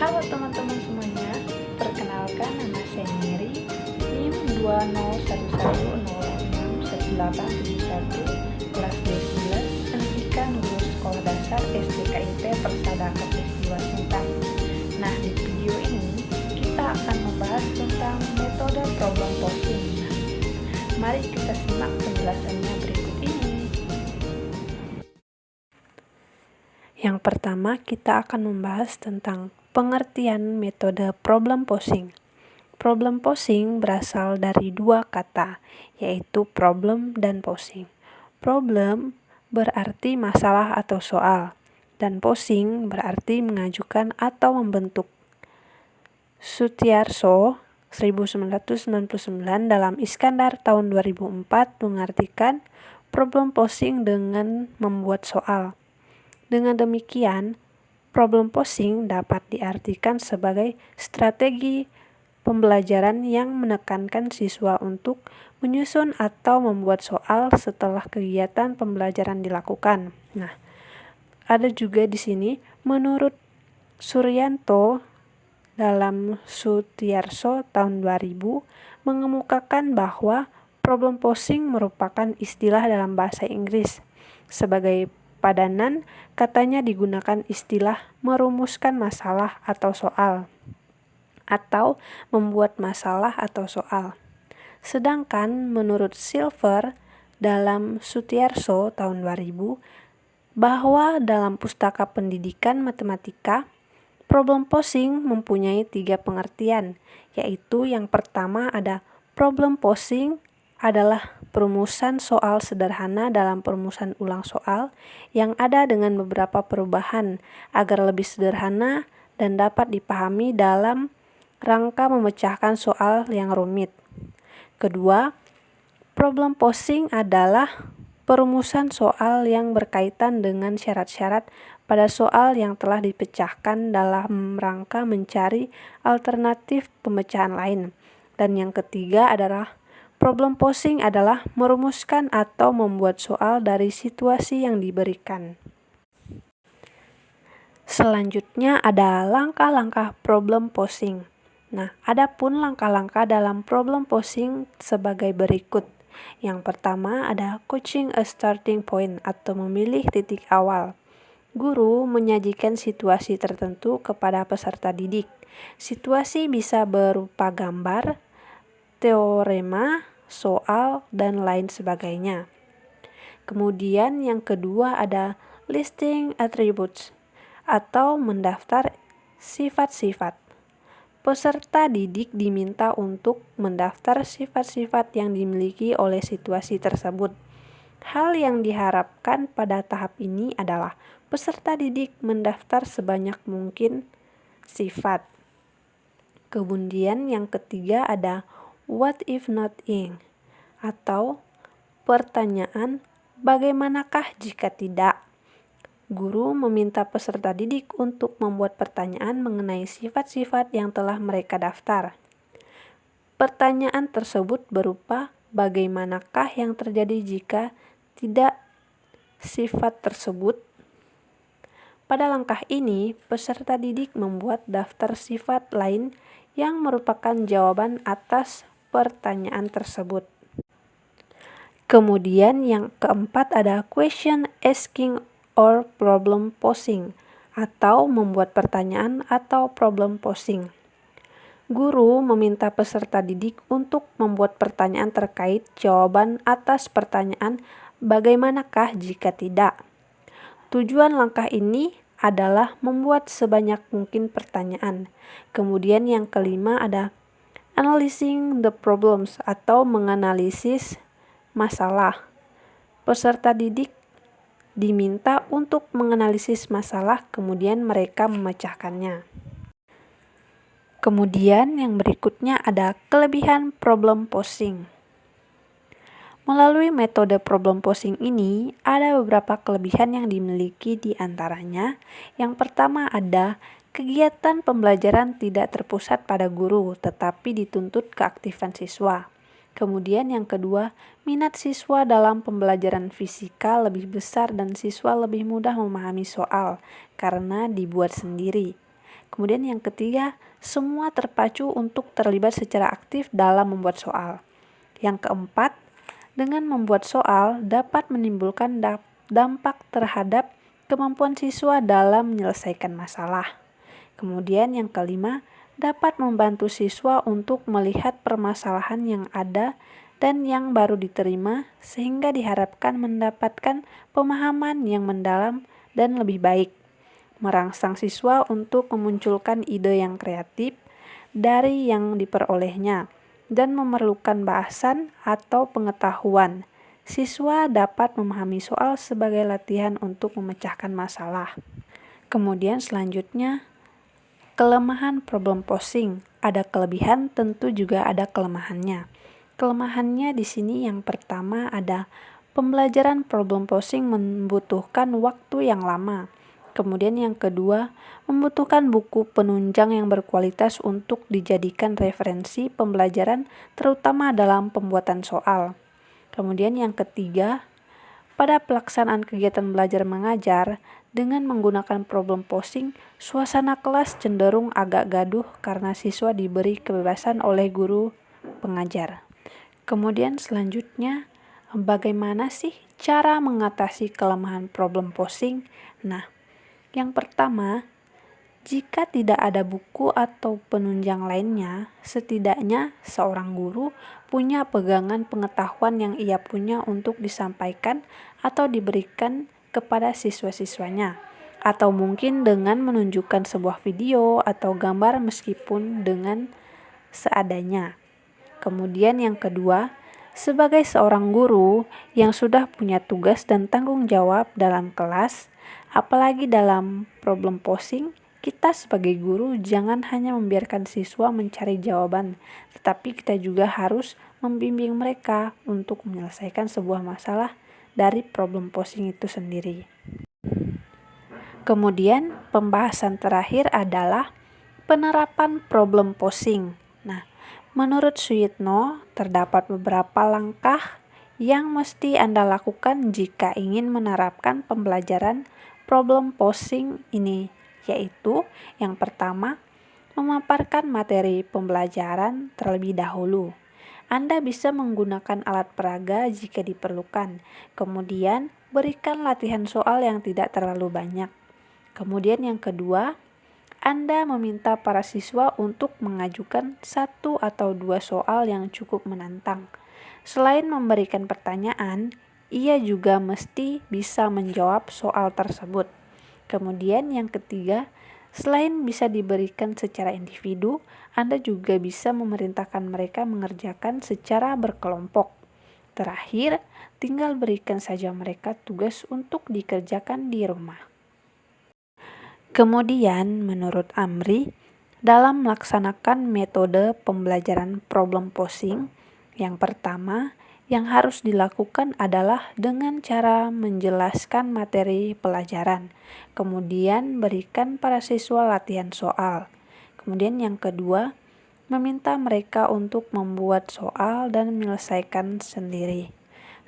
Halo teman-teman semuanya, perkenalkan nama saya Mary, NIM 2011061871, kelas D9, Pendidikan Guru Sekolah Dasar SDKIP Persada Kepulauan Sintang. Nah, di video ini kita akan membahas tentang metode problem posing. Mari kita simak penjelasannya berikut ini. Yang pertama, kita akan membahas tentang pengertian metode problem posing. Problem posing berasal dari dua kata, yaitu problem dan posing. Problem berarti masalah atau soal, dan posing berarti mengajukan atau membentuk. Sutiarso 1999 dalam Iskandar tahun 2004 mengartikan problem posing dengan membuat soal. Dengan demikian, problem posing dapat diartikan sebagai strategi pembelajaran yang menekankan siswa untuk menyusun atau membuat soal setelah kegiatan pembelajaran dilakukan. Nah, ada juga di sini menurut Suryanto dalam Sutiarso tahun 2000 mengemukakan bahwa problem posing merupakan istilah dalam bahasa Inggris. Sebagai padanan, katanya digunakan istilah merumuskan masalah atau soal, atau membuat masalah atau soal. Sedangkan menurut Silver dalam Sutiarso tahun 2000, bahwa dalam pustaka pendidikan matematika, problem posing mempunyai 3 pengertian, yaitu yang pertama ada problem posing adalah perumusan soal sederhana dalam perumusan ulang soal yang ada dengan beberapa perubahan agar lebih sederhana dan dapat dipahami dalam rangka memecahkan soal yang rumit. Kedua, problem posing adalah perumusan soal yang berkaitan dengan syarat-syarat pada soal yang telah dipecahkan dalam rangka mencari alternatif pemecahan lain. Dan yang ketiga adalah problem posing adalah merumuskan atau membuat soal dari situasi yang diberikan. Selanjutnya ada langkah-langkah problem posing. Nah, adapun langkah-langkah dalam problem posing sebagai berikut. Yang pertama ada choosing a starting point atau memilih titik awal. Guru menyajikan situasi tertentu kepada peserta didik. Situasi bisa berupa gambar, teorema, soal, dan lain sebagainya. Kemudian yang kedua ada listing attributes atau mendaftar sifat-sifat. Peserta didik diminta untuk mendaftar sifat-sifat yang dimiliki oleh situasi tersebut. Hal yang diharapkan pada tahap ini adalah peserta didik mendaftar sebanyak mungkin sifat. Kemudian yang ketiga ada what if not in atau pertanyaan bagaimanakah jika tidak. Guru meminta peserta didik untuk membuat pertanyaan mengenai sifat-sifat yang telah mereka daftar. Pertanyaan tersebut berupa bagaimanakah yang terjadi jika tidak sifat tersebut. Pada langkah ini, peserta didik membuat daftar sifat lain yang merupakan jawaban atas pertanyaan tersebut. Kemudian yang keempat ada question asking or problem posing atau membuat pertanyaan atau problem posing. Guru meminta peserta didik untuk membuat pertanyaan terkait jawaban atas pertanyaan bagaimanakah jika tidak. Tujuan langkah ini adalah membuat sebanyak mungkin pertanyaan. Kemudian yang kelima ada analyzing the problems atau menganalisis masalah. Peserta didik diminta untuk menganalisis masalah, kemudian mereka memecahkannya. Kemudian yang berikutnya ada kelebihan problem posing. Melalui metode problem posing ini, ada beberapa kelebihan yang dimiliki di antaranya. Yang pertama ada kegiatan pembelajaran tidak terpusat pada guru, tetapi dituntut keaktifan siswa. Kemudian yang kedua, minat siswa dalam pembelajaran fisika lebih besar dan siswa lebih mudah memahami soal karena dibuat sendiri. Kemudian yang ketiga, semua terpacu untuk terlibat secara aktif dalam membuat soal. Yang keempat, dengan membuat soal dapat menimbulkan dampak terhadap kemampuan siswa dalam menyelesaikan masalah. Kemudian yang kelima, dapat membantu siswa untuk melihat permasalahan yang ada dan yang baru diterima sehingga diharapkan mendapatkan pemahaman yang mendalam dan lebih baik. Merangsang siswa untuk memunculkan ide yang kreatif dari yang diperolehnya dan memerlukan bahasan atau pengetahuan. Siswa dapat memahami soal sebagai latihan untuk memecahkan masalah. Kemudian selanjutnya, kelemahan problem posing. Ada kelebihan, tentu juga ada kelemahannya. Kelemahannya di sini yang pertama ada pembelajaran problem posing membutuhkan waktu yang lama. Kemudian yang kedua, membutuhkan buku penunjang yang berkualitas untuk dijadikan referensi pembelajaran terutama dalam pembuatan soal. Kemudian yang ketiga, pada pelaksanaan kegiatan belajar mengajar dengan menggunakan problem posing, suasana kelas cenderung agak gaduh karena siswa diberi kebebasan oleh guru pengajar. Kemudian selanjutnya, bagaimana sih cara mengatasi kelemahan problem posing? Nah, yang pertama, jika tidak ada buku atau penunjang lainnya, setidaknya seorang guru punya pegangan pengetahuan yang ia punya untuk disampaikan atau diberikan kepada siswa-siswanya, atau mungkin dengan menunjukkan sebuah video atau gambar meskipun dengan seadanya. Kemudian yang kedua, sebagai seorang guru yang sudah punya tugas dan tanggung jawab dalam kelas, apalagi dalam problem posing, kita sebagai guru jangan hanya membiarkan siswa mencari jawaban, tetapi kita juga harus membimbing mereka untuk menyelesaikan sebuah masalah dari problem posing itu sendiri. Kemudian pembahasan terakhir adalah penerapan problem posing. Nah, menurut Suyitno, terdapat beberapa langkah yang mesti Anda lakukan jika ingin menerapkan pembelajaran problem posing ini, yaitu yang pertama, memaparkan materi pembelajaran terlebih dahulu. Anda bisa menggunakan alat peraga jika diperlukan. Kemudian, berikan latihan soal yang tidak terlalu banyak. Kemudian yang kedua, Anda meminta para siswa untuk mengajukan 1 atau 2 soal yang cukup menantang. Selain memberikan pertanyaan, ia juga mesti bisa menjawab soal tersebut. Kemudian yang ketiga, selain bisa diberikan secara individu, Anda juga bisa memerintahkan mereka mengerjakan secara berkelompok. Terakhir, tinggal berikan saja mereka tugas untuk dikerjakan di rumah. Kemudian, menurut Amri, dalam melaksanakan metode pembelajaran problem posing, yang pertama yang harus dilakukan adalah dengan cara menjelaskan materi pelajaran, kemudian berikan para siswa latihan soal. Kemudian yang kedua, meminta mereka untuk membuat soal dan menyelesaikan sendiri.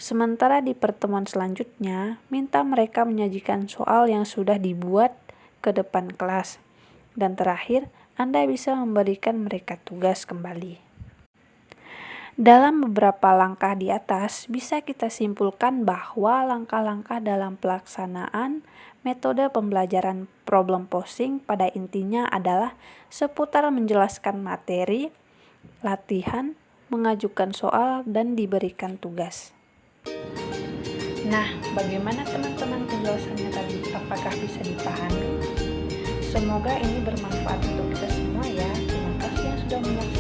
Sementara di pertemuan selanjutnya, minta mereka menyajikan soal yang sudah dibuat ke depan kelas. Dan terakhir, Anda bisa memberikan mereka tugas kembali. Dalam beberapa langkah di atas, bisa kita simpulkan bahwa langkah-langkah dalam pelaksanaan metode pembelajaran problem posing pada intinya adalah seputar menjelaskan materi, latihan, mengajukan soal, dan diberikan tugas. Nah, bagaimana teman-teman penjelasannya tadi? Apakah bisa dipahami? Semoga ini bermanfaat untuk kita semua ya. Terima kasih yang sudah menyaksikan.